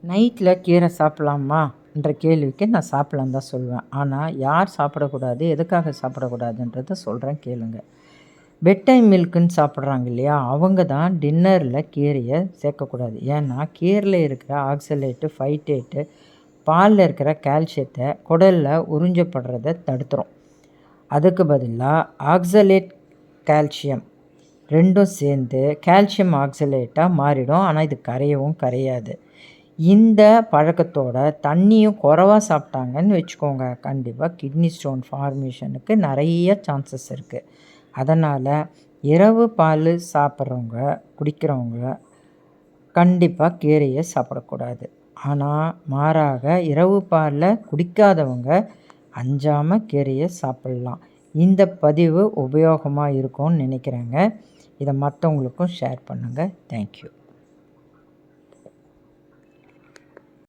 நைட்டில் கீரை சாப்பிட்லாமா என்ற கேள்விக்கு நான் சாப்பிட்லான்னு தான் சொல்லுவேன். ஆனால் யார் சாப்பிடக்கூடாது, எதுக்காக சாப்பிடக்கூடாதுன்றத சொல்கிறேன் கேளுங்க. பெட் டைம் மில்க்குன்னு சாப்பிட்றாங்க இல்லையா, அவங்க தான் டின்னரில் கீரையை சேர்க்கக்கூடாது. ஏன்னா கீரையில் இருக்கிற ஆக்சலேட்டு, ஃபைட்டேட்டு பாலில் இருக்கிற கால்சியத்தை குடலில் உறிஞ்சப்படுறதை தடுத்துரும். அதுக்கு பதிலாக ஆக்சலேட் கால்சியம் ரெண்டும் சேர்ந்து கால்சியம் ஆக்சலேட்டாக மாறிடும். ஆனால் இது கரையவும் கரையாது. இந்த பழக்கத்தோட தண்ணியும் குறைவாக சாப்பிட்டாங்கன்னு வச்சுக்கோங்க, கண்டிப்பாக கிட்னி ஸ்டோன் ஃபார்மேஷனுக்கு நிறைய சான்சஸ் இருக்குது. அதனால் இரவு பால் குடிக்கிறவங்க கண்டிப்பாக கீரையை சாப்பிடக்கூடாது. ஆனால் மாறாக இரவு பாலில் குடிக்காதவங்க அஞ்சாமல் கீரையை சாப்பிட்லாம். இந்த பதிவு உபயோகமாக இருக்கும்னு நினைக்கிறேங்க. இதை மற்றவங்களுக்கும் ஷேர் பண்ணுங்கள். தேங்க்யூ.